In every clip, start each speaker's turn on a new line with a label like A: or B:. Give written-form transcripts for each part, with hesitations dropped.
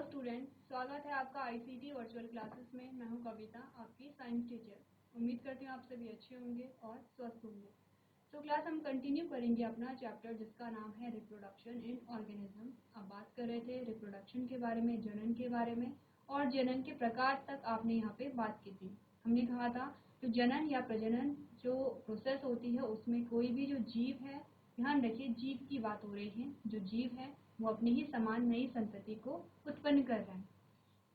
A: Student, स्वागत है आपका आईसीटी वर्चुअल क्लासेस में। मैं हूं कविता, आपकी साइंस टीचर। उम्मीद करती हूं आप सभी अच्छे होंगे और स्वस्थ होंगे। तो क्लास हम कंटिन्यू करेंगे अपना चैप्टर जिसका नाम है रिप्रोडक्शन इन ऑर्गेनिज्म। अब बात कर रहे थे रिप्रोडक्शन के बारे में, जनन के बारे में, और जनन के प्रकार तक आपने यहाँ पे बात की थी। हमने कहा था कि जनन या प्रजनन जो प्रोसेस होती है उसमें कोई भी जो जीव है, ध्यान रखिए जीव की बात हो रही है, जो जीव है वो अपनी ही समान नई संतति को उत्पन्न कर रहे हैं।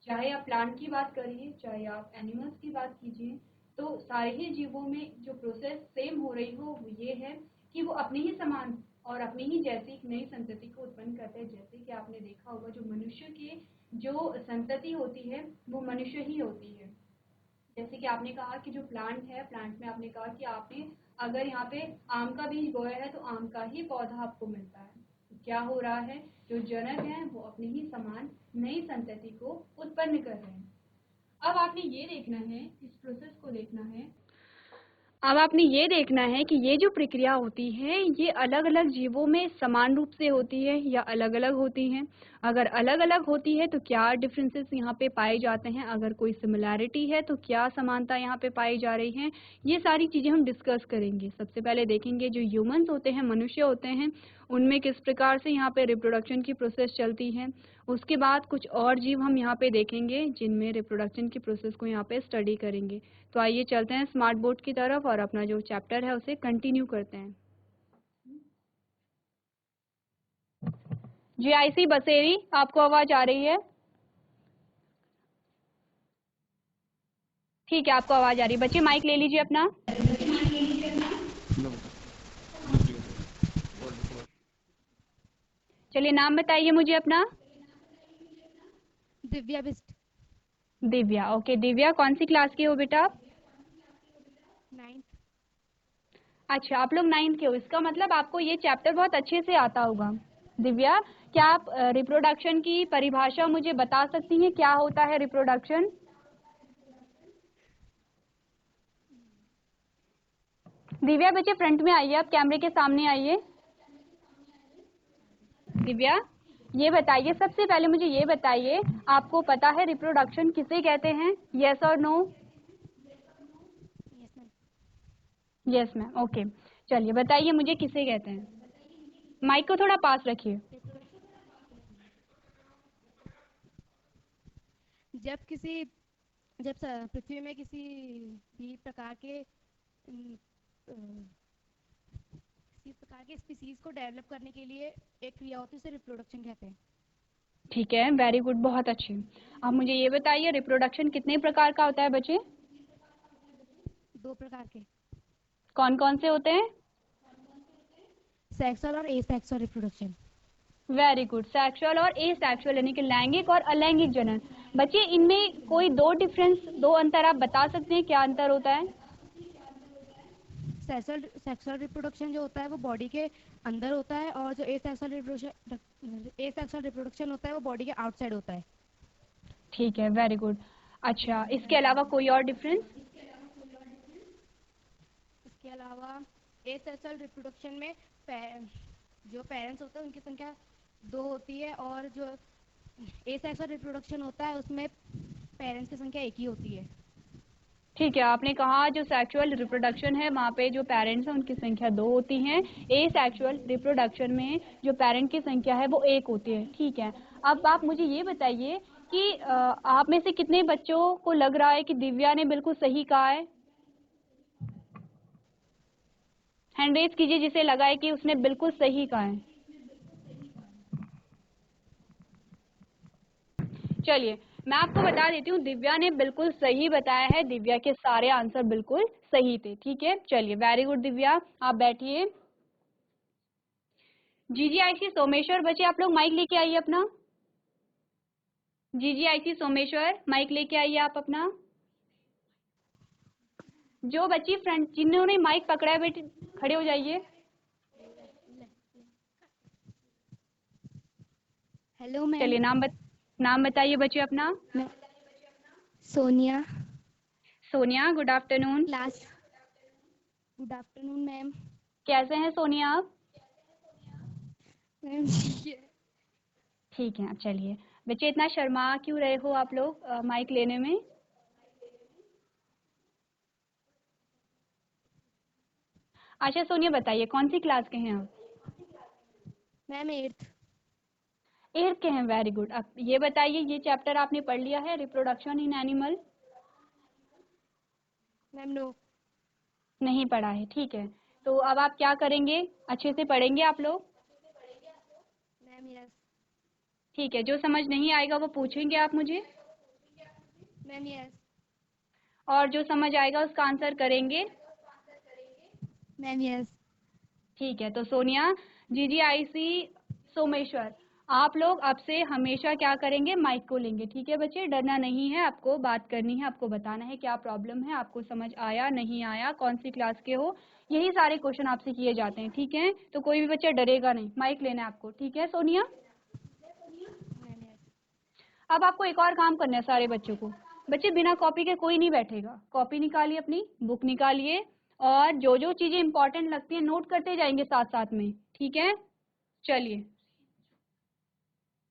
A: चाहे आप प्लांट की बात करिए, चाहे आप एनिमल्स की बात कीजिए, तो सारे ही जीवों में जो प्रोसेस सेम हो रही हो वो ये है कि वो अपनी ही समान और अपनी ही जैसी एक नई संतति को उत्पन्न करते हैं। जैसे कि आपने देखा होगा जो मनुष्य की जो संतति होती है वो मनुष्य ही होती है। जैसे कि आपने कहा कि जो प्लांट है, प्लांट में आपने कहा कि आपने अगर यहाँ पे आम का बीज बोया है तो आम का ही पौधा आपको मिलता है। तो क्या हो रहा है, जो जनक है वो अपनी ही समान नई संतति को उत्पन्न कर रहे हैं। अब आपने ये देखना है, इस प्रोसेस को देखना है। अब आपने ये देखना है कि ये जो प्रक्रिया होती है ये अलग अलग जीवों में समान रूप से होती है या अलग अलग होती है। अगर अलग अलग होती है तो क्या डिफरेंसेस यहाँ पे पाए जाते हैं, अगर कोई सिमिलैरिटी है तो क्या समानता यहाँ पे पाई जा रही है, ये सारी चीजें हम डिस्कस करेंगे। सबसे पहले देखेंगे जो ह्यूमंस होते हैं, मनुष्य होते हैं, उनमें किस प्रकार से यहाँ पे रिप्रोडक्शन की प्रोसेस चलती है। उसके बाद कुछ और जीव हम यहाँ पे देखेंगे जिनमें रिप्रोडक्शन की प्रोसेस को यहाँ पे स्टडी करेंगे। तो आइए चलते हैं स्मार्ट बोर्ड की तरफ और अपना जो चैप्टर है उसे कंटिन्यू करते हैं। जीआईसी बसेरी, आपको आवाज आ रही है? ठीक है, आपको आवाज आ रही है। बच्चे माइक ले लीजिए अपना। चलिए नाम बताइए मुझे अपना।
B: दिव्या बिस्ट।
A: दिव्या, ओके दिव्या, कौन सी क्लास की हो बेटा आप?
B: 9th।
A: अच्छा, आप लोग 9th के हो, इसका मतलब आपको ये चैप्टर बहुत अच्छे से आता होगा। दिव्या, क्या आप रिप्रोडक्शन की परिभाषा मुझे बता सकती हैं, क्या होता है रिप्रोडक्शन? दिव्या बच्चे फ्रंट में आइए, आप कैमरे के सामने आइए। दिव्या ये बताइए, सबसे पहले मुझे ये बताइए, आपको पता है रिप्रोडक्शन किसे कहते हैं? यस और no?
B: Yes ma'am.
A: Yes ma'am, okay. चलिए बताइए मुझे किसे कहते हैं। माइक को थोड़ा पास रखिए।
B: जब पृथ्वी में किसी भी प्रकार के स्पीसीज को डेवलप करने के लिए एक क्रिया होती है, उसे रिप्रोडक्शन कहते हैं।
A: ठीक है, वेरी गुड, बहुत अच्छे। अब मुझे ये बताइए रिप्रोडक्शन कितने प्रकार का होता है बच्चे?
B: 2 प्रकार के।
A: कौन कौन से होते हैं?
B: सेक्सुअल और asexual reproduction.
A: Very good, sexual और एसेक्सुअल यानी कि लैंगिक और अलैंगिक जनन। बच्चे इनमें कोई दो अंतर आप बता सकते हैं, क्या अंतर होता है?
B: सेक्सुअल रिप्रोडक्शन जो होता है वो बॉडी के अंदर होता है, और जो एसेक्सुअल रिप्रोडक्शन होता है वो बॉडी के आउटसाइड होता है।
A: ठीक है, वेरी गुड। अच्छा, इसके अलावा कोई और डिफरेंस?
B: इसके अलावा एसेक्सुअल रिप्रोडक्शन में जो पेरेंट्स होते हैं उनकी संख्या 2 होती है, और जो एसेक्सुअल रिप्रोडक्शन होता है उसमें पेरेंट्स की संख्या 1 ही होती है।
A: ठीक है, आपने कहा जो सेक्सुअल रिप्रोडक्शन है वहाँ पे जो पेरेंट्स हैं उनकी संख्या 2 होती हैं, एसेक्सुअल रिप्रोडक्शन में जो पेरेंट की संख्या है वो 1 होती है। ठीक है, अब आप मुझे ये बताइए कि आप में से कितने बच्चों को लग रहा है कि दिव्या ने बिल्कुल सही कहा है? हैंड रेज कीजिए जिसे लगा है कि उसने बिल्कुल सही कहा है। चलिए मैं आपको बता देती हूँ, दिव्या ने बिल्कुल सही बताया है, दिव्या के सारे आंसर बिल्कुल सही थे। ठीक है, चलिए वेरी गुड दिव्या, आप बैठिए। जीजीआईसी सोमेश्वर, बच्चे आप लोग माइक लेके आइए अपना। जीजीआईसी सोमेश्वर, माइक लेके आइए आप अपना। जो बच्ची फ्रंट जिन्होंने माइक पकड़ा है बेटे खड़े हो जाइए।
B: Hello ma'am.
A: चलिए नाम बताइए बच्चे अपना।
B: Sonia.
A: Sonia, good afternoon.
B: Class. Good afternoon ma'am.
A: कैसे हैं सोनिया आप?
B: मैम
A: ठीक है, चलिए बच्चे इतना शर्मा क्यों रहे हो आप लोग माइक लेने में? अच्छा सोनिया बताइए कौन सी क्लास के हैं आप?
B: Ma'am 8th।
A: 8th के हैं, वेरी गुड। अब ये बताइए ये चैप्टर आपने पढ़ लिया है reproduction in animal?
B: Ma'am no.
A: नहीं पढ़ा है, ठीक है। तो अब आप क्या करेंगे, अच्छे से पढ़ेंगे आप लोग?
B: Ma'am yes.
A: ठीक है, जो समझ नहीं आएगा वो पूछेंगे आप मुझे,
B: मैम यस।
A: और जो समझ आएगा उसका आंसर करेंगे।
B: Ma'am yes.
A: ठीक है, तो सोनिया, GGIC, सोमेश्वर, आप लोग अब से हमेशा क्या करेंगे, माइक को लेंगे। ठीक है बच्चे, डरना नहीं है, आपको बात करनी है, आपको बताना है क्या प्रॉब्लम है, आपको समझ आया नहीं आया, कौन सी क्लास के हो, यही सारे क्वेश्चन आपसे किए जाते हैं। ठीक है, तो कोई भी बच्चा डरेगा नहीं, माइक लेना है आपको। ठीक है सोनिया?
B: Ma'am yes.
A: अब आपको एक और काम करना है सारे बच्चों को। बच्चे बिना कॉपी के कोई नहीं बैठेगा, कॉपी निकालिए, अपनी बुक निकालिए, और जो जो चीजें इंपॉर्टेंट लगती है नोट करते जाएंगे साथ साथ में। ठीक है, चलिए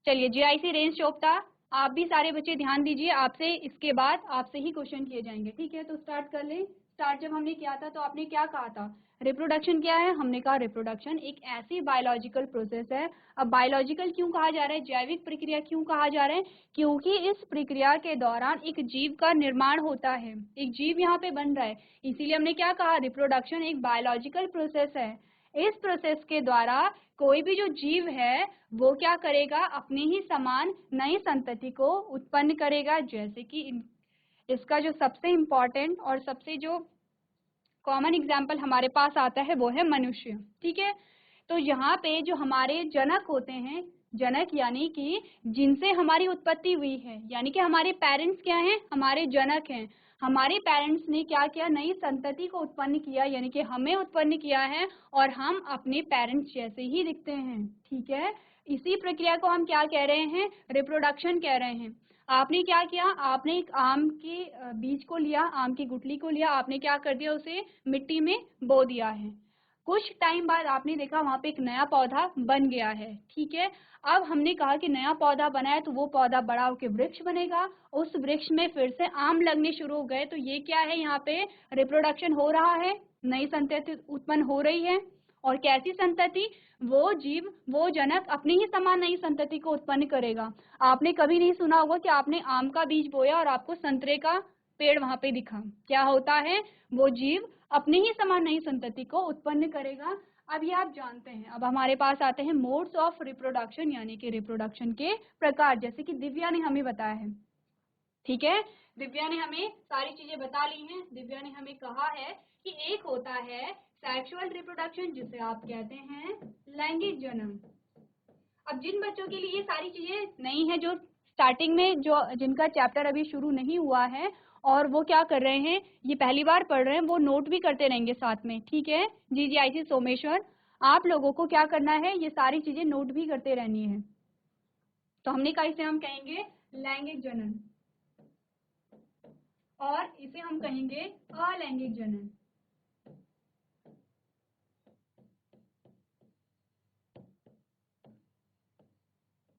A: चलिए, GIC रेंज चोपता, आप भी सारे बच्चे ध्यान दीजिए, आपसे इसके बाद आपसे ही क्वेश्चन किए जाएंगे। ठीक है, तो स्टार्ट कर लें। स्टार्ट जब हमने किया था तो आपने क्या कहा था, रिप्रोडक्शन क्या है? हमने कहा रिप्रोडक्शन एक ऐसी बायोलॉजिकल प्रोसेस है। अब बायोलॉजिकल क्यों कहा जा रहा है, जैविक प्रक्रिया क्यों कहा जा रहा है? क्योंकि इस प्रक्रिया के दौरान एक जीव का निर्माण होता है, एक जीव यहाँ पे बन रहा है, इसीलिए हमने क्या कहा, रिप्रोडक्शन एक बायोलॉजिकल प्रोसेस है। इस प्रोसेस के द्वारा कोई भी जो जीव है वो क्या करेगा, अपनी ही समान नई संतति को उत्पन्न करेगा। जैसे कि इसका जो सबसे इम्पोर्टेंट और सबसे जो कॉमन एग्जाम्पल हमारे पास आता है वो है मनुष्य। ठीक है, तो यहाँ पे जो हमारे जनक होते हैं, जनक यानी कि जिनसे हमारी उत्पत्ति हुई है, यानी कि हमारे पेरेंट्स क्या हैं, हमारे जनक हैं। हमारे पेरेंट्स ने क्या किया, नई संतति को उत्पन्न किया, यानी कि हमें उत्पन्न किया है, और हम अपने पेरेंट्स जैसे ही दिखते हैं। ठीक है, इसी प्रक्रिया को हम क्या कह रहे हैं, रिप्रोडक्शन कह रहे हैं। आपने क्या किया, आपने एक आम के बीज को लिया, आम की गुठली को लिया, आपने क्या कर दिया, उसे मिट्टी में बो दिया है। कुछ टाइम बाद आपने देखा वहां पे एक नया पौधा बन गया है। ठीक है, अब हमने कहा कि नया पौधा बना है तो वो पौधा बड़ा होकर वृक्ष बनेगा, उस वृक्ष में फिर से आम लगने शुरू हो गए, तो ये क्या है, यहाँ पे रिप्रोडक्शन हो रहा है, नई संतति उत्पन्न हो रही है। और कैसी संतति, वो जीव, वो जनक अपनी ही समान नई संतति को उत्पन्न करेगा। आपने कभी नहीं सुना होगा कि आपने आम का बीज बोया और आपको संतरे का पेड़ वहां पे दिखा। क्या होता है, वो जीव अपनी ही समान नई संतति को उत्पन्न करेगा। अब ये आप जानते हैं। अब हमारे पास आते हैं मोड्स ऑफ रिप्रोडक्शन, यानी कि रिप्रोडक्शन के प्रकार, जैसे कि दिव्या ने हमें बताया है। ठीक है, दिव्या ने हमें सारी चीजें बता ली हैं। दिव्या ने हमें कहा है कि एक होता है सेक्सुअल रिप्रोडक्शन, जिसे आप कहते हैं लैंगिक जन्म। अब जिन बच्चों के लिए ये सारी चीजें नहीं है, जो स्टार्टिंग में जो जिनका चैप्टर अभी शुरू नहीं हुआ है और वो क्या कर रहे हैं, ये पहली बार पढ़ रहे हैं, वो नोट भी करते रहेंगे साथ में। ठीक है, GGIC सोमेश्वर, आप लोगों को क्या करना है, ये सारी चीजें नोट भी करते रहनी है। तो हमने कहा इसे हम कहेंगे लैंगिक जनन, और इसे हम कहेंगे अलैंगिक जनन।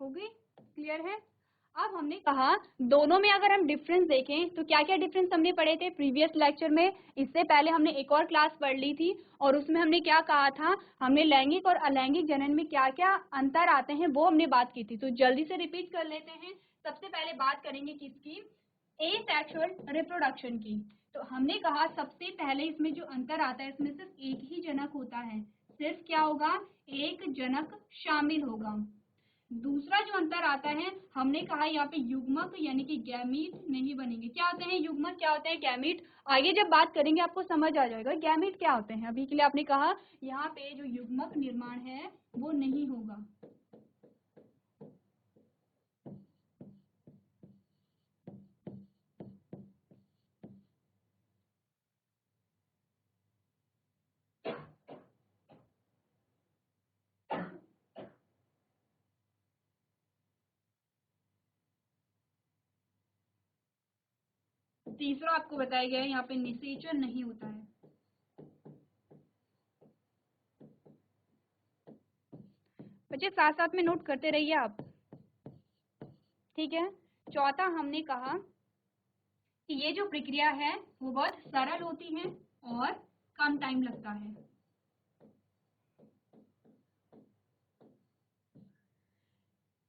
A: हो गई, क्लियर है? अब हमने कहा दोनों में अगर हम डिफरेंस देखें तो क्या क्या डिफरेंस हमने पढ़े थे प्रीवियस लेक्चर में। इससे पहले हमने एक और क्लास पढ़ ली थी और उसमें हमने क्या कहा था, हमने लैंगिक और अलैंगिक जनन में क्या क्या अंतर आते हैं वो हमने बात की थी। तो जल्दी से रिपीट कर लेते हैं। सबसे पहले बात करेंगे किसकी, एसेक्सुअल रिप्रोडक्शन की। तो हमने कहा सबसे पहले इसमें जो अंतर आता है, इसमें सिर्फ एक ही जनक होता है, सिर्फ क्या होगा, एक जनक शामिल होगा। दूसरा जो अंतर आता है, हमने कहा यहाँ पे युग्मक यानी कि गैमीट नहीं बनेंगे। क्या होते हैं युग्मक, क्या होते हैं गैमीट, आगे जब बात करेंगे आपको समझ आ जाएगा गैमीट क्या होते हैं। अभी के लिए आपने कहा यहाँ पे जो युग्मक निर्माण है वो नहीं होगा। तीसरा आपको बताया गया है यहाँ पे निषेचन नहीं होता है। बच्चे साथ साथ में नोट करते रहिए आप। ठीक है। चौथा हमने कहा कि ये जो प्रक्रिया है वो बहुत सरल होती है और कम टाइम लगता है।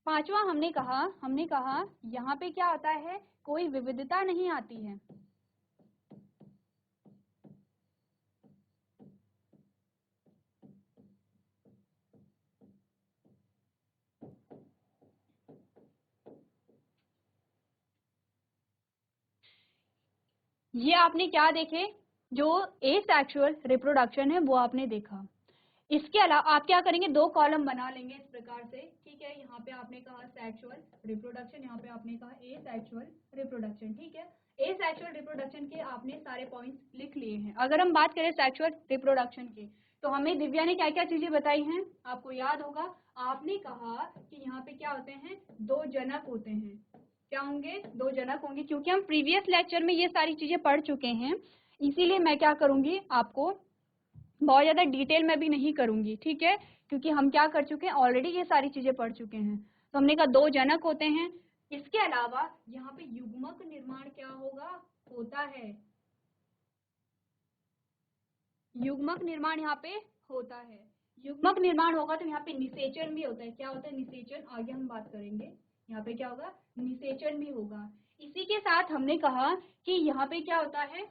A: पांचवा हमने कहा यहाँ पे क्या आता है, कोई विविधता नहीं आती है। ये आपने क्या देखे, जो एसेक्सुअल रिप्रोडक्शन है वो आपने देखा। इसके अलावा आप क्या करेंगे, दो कॉलम बना लेंगे इस प्रकार से, ठीक है। यहाँ पे आपने कहा सेक्सुअल रिप्रोडक्शन, यहाँ पे आपने कहा एसेक्सुअल रिप्रोडक्शन, ठीक है। एसेक्सुअल रिप्रोडक्शन के आपने सारे पॉइंट्स लिख लिए हैं। अगर हम बात करें सेक्सुअल रिप्रोडक्शन के, तो हमें दिव्या ने क्या क्या चीजें बताई हैं, आपको याद होगा। आपने कहा कि यहाँ पे क्या होते हैं, दो जनक होते हैं। क्या होंगे, दो जनक होंगे। क्योंकि हम प्रीवियस लेक्चर में ये सारी चीजें पढ़ चुके हैं, इसीलिए मैं क्या करूंगी, आपको बहुत ज्यादा डिटेल में भी नहीं करूंगी, ठीक है। क्योंकि हम क्या कर चुके हैं, ऑलरेडी ये सारी चीजें पढ़ चुके हैं। तो हमने कहा दो जनक होते हैं। इसके अलावा यहाँ पे युग्मक निर्माण क्या होता है, युग्मक निर्माण यहाँ पे होता है। युग्मक निर्माण होगा तो यहाँ पे निषेचन भी होता है। क्या होता है, निषेचन, आगे हम बात करेंगे। यहाँ पे क्या होगा, निषेचन भी होगा। इसी के साथ हमने कहा कि यहाँ पे क्या होता है,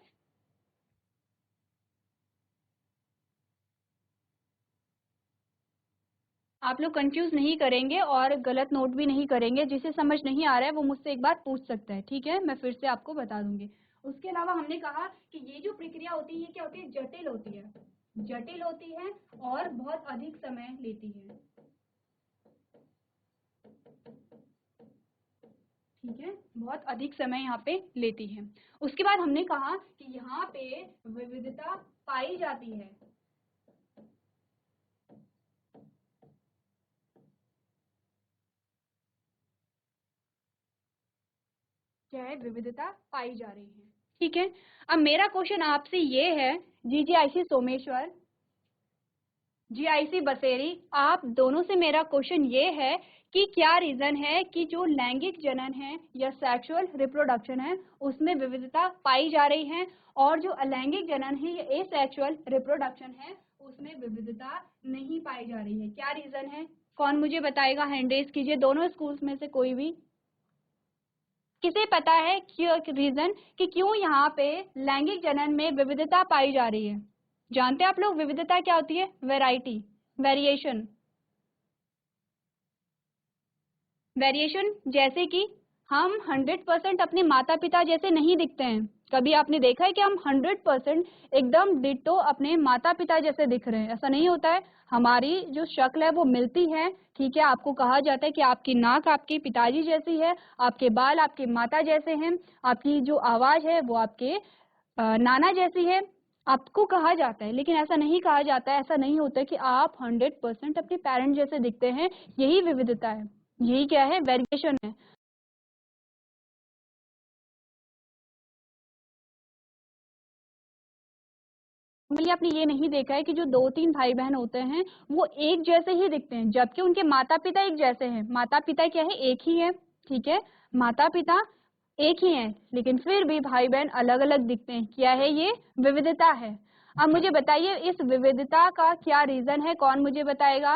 A: आप लोग कंफ्यूज नहीं करेंगे और गलत नोट भी नहीं करेंगे। जिसे समझ नहीं आ रहा है वो मुझसे एक बार पूछ सकता है, ठीक है। मैं फिर से आपको बता दूंगी। उसके अलावा हमने कहा कि ये जो प्रक्रिया होती है, ये क्या होती है, जटिल होती है, जटिल होती है और बहुत अधिक समय लेती है, ठीक है। बहुत अधिक समय यहाँ पे लेती है। उसके बाद हमने कहा कि यहाँ पे विविधता पाई जाती है। क्या है, विविधता पाई जा रही है, ठीक है। अब मेरा क्वेश्चन आपसे ये है, जीजीआईसी सोमेश्वर, जीआईसी बसेरी, आप दोनों से मेरा क्वेश्चन ये है कि क्या रीजन है कि जो लैंगिक जनन है या सेक्सुअल रिप्रोडक्शन है उसमें विविधता पाई जा रही है, और जो अलैंगिक जनन है या एसेक्सुअल रिप्रोडक्शन है उसमें विविधता नहीं पाई जा रही है। क्या रीजन है, कौन मुझे बताएगा, हैंड रेज कीजिए, दोनों स्कूल्स में से कोई भी। किसे पता है क्यों रीजन कि क्यों यहाँ पे लैंगिक जनन में विविधता पाई जा रही है। जानते हैं आप लोग विविधता क्या होती है, वैरायटी, वेरिएशन, वेरिएशन। जैसे कि हम 100% अपने माता पिता जैसे नहीं दिखते हैं। कभी आपने देखा है कि हम 100% एकदम डिट्टो अपने माता पिता जैसे दिख रहे हैं, ऐसा नहीं होता है। हमारी जो शक्ल है वो मिलती है, ठीक है। आपको कहा जाता है कि आपकी नाक आपके पिताजी जैसी है, आपके बाल आपके माता जैसे हैं, आपकी जो आवाज है वो आपके नाना जैसी है, आपको कहा जाता है। लेकिन ऐसा नहीं कहा जाता है, ऐसा नहीं होता है कि आप 100% अपने पेरेंट जैसे दिखते हैं। यही विविधता है, यही क्या है, वेरिएशन है। नॉर्मली आपने ये नहीं देखा है कि जो दो तीन भाई बहन होते हैं वो एक जैसे ही दिखते हैं, जबकि उनके माता पिता एक जैसे हैं। माता पिता क्या है, एक ही है, ठीक है। माता पिता एक ही हैं, लेकिन फिर भी भाई बहन अलग अलग दिखते हैं। क्या है, ये विविधता है। अब मुझे बताइए इस विविधता का क्या रीजन है, कौन मुझे बताएगा।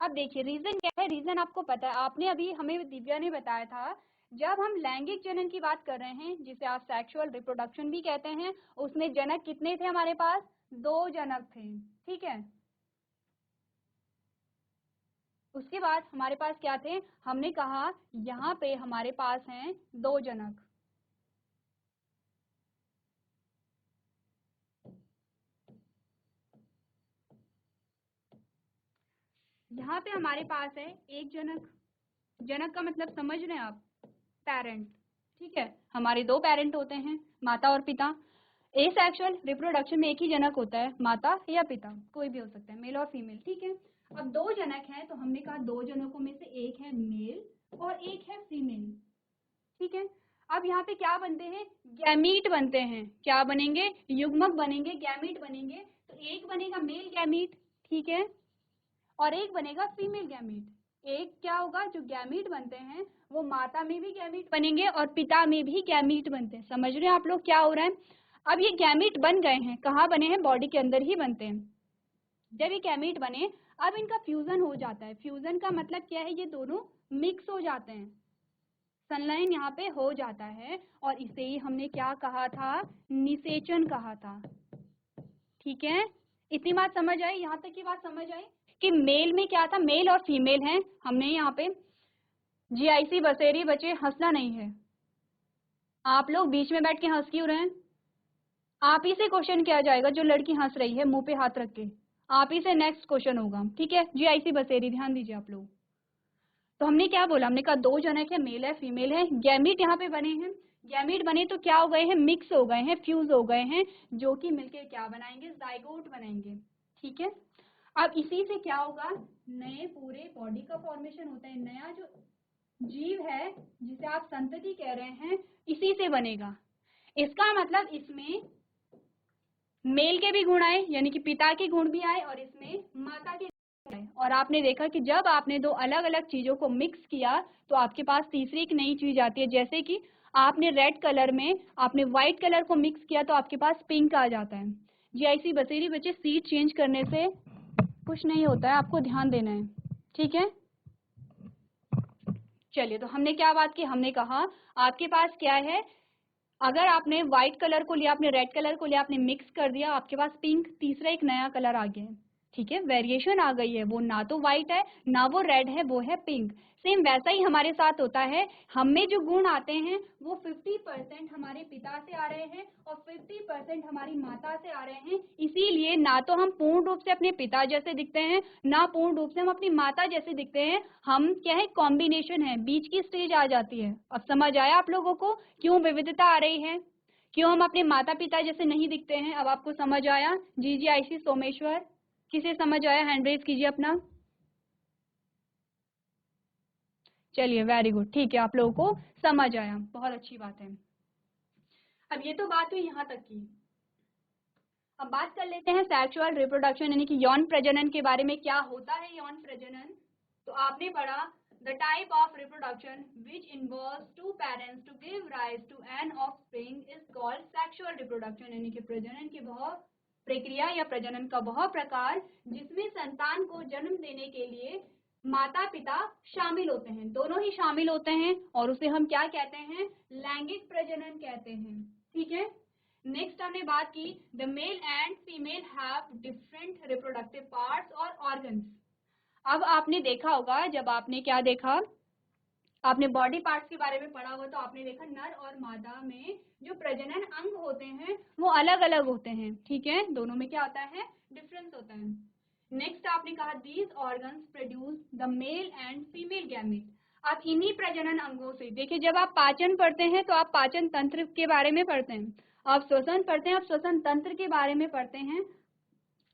A: अब देखिए रीजन क्या है, रीजन आपको पता है, आपने अभी हमें दिव्या ने बताया था। जब हम लैंगिक जनन की बात कर रहे हैं, जिसे आप सेक्सुअल रिप्रोडक्शन भी कहते हैं, उसमें जनक कितने थे हमारे पास, दो जनक थे, ठीक है। उसके बाद हमारे पास क्या थे, हमने कहा यहाँ पे हमारे पास हैं दो जनक। यहाँ पे हमारे पास है एक जनक। जनक का मतलब समझ रहे हैं आप, पेरेंट, ठीक है। हमारे दो पेरेंट होते हैं, माता और पिता। एसेक्सुअल रिप्रोडक्शन में एक ही जनक होता है, माता या पिता, कोई भी हो सकता है, मेल और फीमेल, ठीक है। अब दो जनक हैं तो हमने कहा दो जनकों में से एक है मेल और एक है फीमेल, ठीक है। अब यहाँ पे क्या बनते हैं, गैमीट बनते हैं। क्या बनेंगे, युग्मक बनेंगे, गैमीट बनेंगे। तो एक बनेगा मेल गैमीट, ठीक है, और एक बनेगा फीमेल गैमीट। एक क्या होगा, जो गैमीट बनते हैं वो माता में भी गैमीट बनेंगे और पिता में भी गैमीट बनते हैं। समझ रहे हैं आप लोग क्या हो रहा है? अब ये गैमीट बन गए हैं, कहाँ बने हैं? बॉडी के अंदर ही बनते हैं। जब ये गैमीट बने, अब इनका फ्यूजन हो जाता है। फ्यूजन का मतलब क्या है? ये दोनों मिक्स हो जाते हैं, संलयन यहाँ पे हो जाता है, और इसे ही हमने क्या कहा था? निषेचन कहा था। ठीक है, इतनी बात समझ आई? यहाँ तक की बात समझ आई कि मेल में क्या था? मेल और फीमेल है। हमने यहाँ पे जीआईसी बसेरी बचे, हंसना नहीं है। आप लोग बीच में बैठ के हंस क्यों रहे हैं? आप ही से क्वेश्चन किया जाएगा, जो लड़की हंस रही है मुंह पे हाथ रख के, आप ही से नेक्स्ट क्वेश्चन होगा। ठीक है, जीआईसी बसेरी, ध्यान दीजिए आप लोग। तो हमने क्या बोला? हमने कहा दो जनक है, मेल है फीमेल है, गैमीट यहाँ पे बने हैं। गैमीट बने तो क्या हो गए हैं? मिक्स हो गए हैं, फ्यूज हो गए हैं, जो कि मिलके क्या बनाएंगे? जाइगोट बनाएंगे। ठीक है, अब इसी से क्या होगा? नए पूरे बॉडी का फॉर्मेशन होता है। नया जो जीव है जिसे आप संतति कह रहे हैं, इसी से बनेगा। इसका मतलब इसमें मेल के भी गुण आए, यानी कि पिता के गुण भी आए, और इसमें माता के गुण आए। और आपने देखा कि जब आपने दो अलग अलग चीजों को मिक्स किया तो आपके पास तीसरी एक नई चीज आती है। जैसे कि आपने रेड कलर में आपने व्हाइट कलर को मिक्स किया तो आपके पास पिंक आ जाता है। जीआईसी बसेरी बच्चे, सीट चेंज करने से कुछ नहीं होता है, आपको ध्यान देना है। ठीक है, चलिए, तो हमने क्या बात की? हमने कहा आपके पास क्या है? अगर आपने व्हाइट कलर को लिया, आपने रेड कलर को लिया, आपने मिक्स कर दिया, आपके पास पिंक, तीसरा एक नया कलर आ गया है। ठीक है, वेरिएशन आ गई है, वो ना तो व्हाइट है ना वो रेड है, वो है पिंक। सेम वैसा ही हमारे साथ होता है। हमें जो गुण आते हैं वो 50% हमारे पिता से आ रहे हैं और 50% हमारी माता से आ रहे हैं। इसीलिए ना तो हम पूर्ण रूप से अपने पिता जैसे दिखते हैं, ना पूर्ण रूप से हम अपनी माता जैसे दिखते हैं। हम क्या है? कॉम्बिनेशन है, बीच की स्टेज आ जाती है। अब समझ आया आप लोगों को क्यों विविधता आ रही है, क्यों हम अपने माता पिता जैसे नहीं दिखते हैं? अब आपको समझ आया? जीजीआईसी सोमेश्वर, किसे समझ आया? हैंड रेज कीजिए अपना। चलिए, वेरी गुड, ठीक है, आप लोगों को समझ आया, बहुत अच्छी बात है। अब ये तो बात हुई यहाँ तक की। अब बात कर लेते हैं सेक्सुअल रिप्रोडक्शन, यानी कि यौन प्रजनन के बारे में। क्या होता है यौन प्रजनन? तो आपने पढ़ा the type of reproduction which involves two parents to give rise to an offspring is called sexual reproduction, यानी कि प्रजनन की वह प्रक्रिया या प्रजनन का वह प्रकार जिसमें संतान को जन्म देने के लिए माता पिता शामिल होते हैं, दोनों ही शामिल होते हैं, और उसे हम क्या कहते हैं? लैंगिक प्रजनन कहते हैं। ठीक है, नेक्स्ट हमने बात की the male and female have different reproductive parts और ऑर्गन्स। अब आपने देखा होगा, जब आपने क्या देखा, आपने बॉडी पार्ट्स के बारे में पढ़ा हुआ, तो आपने देखा नर और मादा में जो प्रजनन अंग होते हैं वो अलग अलग होते हैं। ठीक है, दोनों में क्या होता है? डिफरेंस होता है। नेक्स्ट आपने कहा these organs produce the male and female gamete. आप इन्हीं प्रजनन अंगों से, देखिए, जब आप पाचन पढ़ते हैं तो आप पाचन तंत्र के बारे में पढ़ते हैं, आप श्वसन पढ़ते हैं, आप श्वसन तंत्र के बारे में पढ़ते हैं,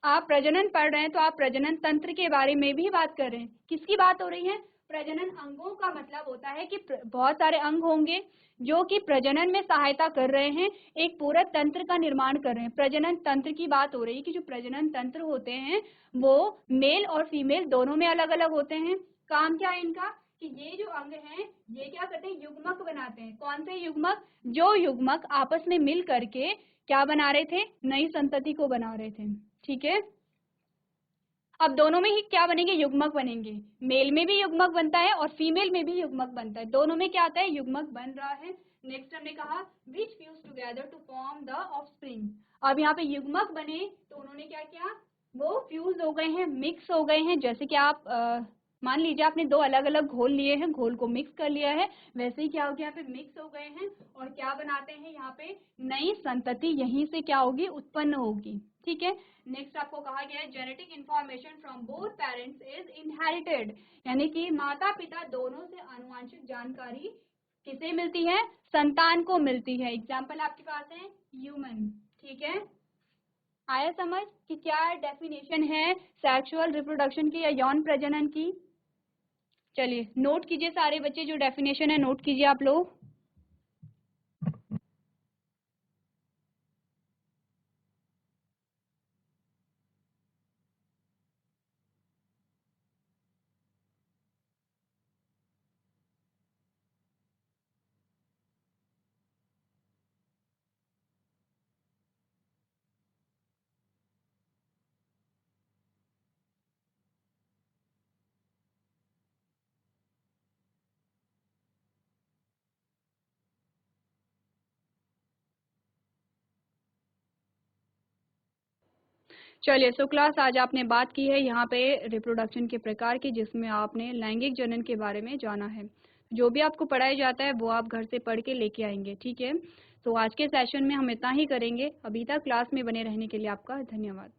A: आप प्रजनन पढ़ रहे हैं तो आप प्रजनन तंत्र के बारे में भी बात कर रहे हैं। किसकी बात हो रही है? प्रजनन अंगों का मतलब होता है कि बहुत सारे अंग होंगे जो कि प्रजनन में सहायता कर रहे हैं, एक पूरा तंत्र का निर्माण कर रहे हैं। प्रजनन तंत्र की बात हो रही है कि जो प्रजनन तंत्र होते हैं वो मेल और फीमेल दोनों में अलग अलग होते हैं। काम क्या है इनका? कि ये जो अंग हैं ये क्या करते हैं? युग्मक बनाते हैं। कौन से युग्मक? जो युग्मक आपस में मिल करके क्या बना रहे थे? नई संतति को बना रहे थे। ठीक है, अब दोनों में ही क्या बनेंगे? युग्मक बनेंगे। मेल में भी युग्मक बनता है और फीमेल में भी युग्मक बनता है, दोनों में क्या आता है? युग्मक बन रहा है। नेक्स्ट हमने कहा which fuse together to form the offspring. अब यहाँ पे युग्मक बने तो उन्होंने क्या किया? वो फ्यूज हो गए हैं, मिक्स हो गए हैं। जैसे कि आप मान लीजिए आपने दो अलग अलग घोल लिए हैं, घोल को मिक्स कर लिया है, वैसे ही क्या हो गया? यहाँ पे मिक्स हो गए हैं और क्या बनाते हैं? यहाँ पे नई संतति यहीं से क्या होगी? उत्पन्न होगी। ठीक है, नेक्स्ट आपको कहा गया है genetic information from both parents is inherited, यानी कि माता पिता दोनों से आनुवंशिक जानकारी किसे मिलती है? संतान को मिलती है। एग्जाम्पल आपके पास है ह्यूमन। ठीक है, आया समझ कि क्या डेफिनेशन है सेक्सुअल रिप्रोडक्शन की या यौन प्रजनन की? चलिए नोट कीजिए सारे बच्चे, जो डेफिनेशन है नोट कीजिए आप लोग। चलिए, सो क्लास आज आपने बात की है यहाँ पे रिप्रोडक्शन के प्रकार की, जिसमें आपने लैंगिक जनन के बारे में जाना है। जो भी आपको पढ़ाया जाता है वो आप घर से पढ़ के लेके आएंगे, ठीक है। तो आज के सेशन में हम इतना ही करेंगे। अभी तक क्लास में बने रहने के लिए आपका धन्यवाद।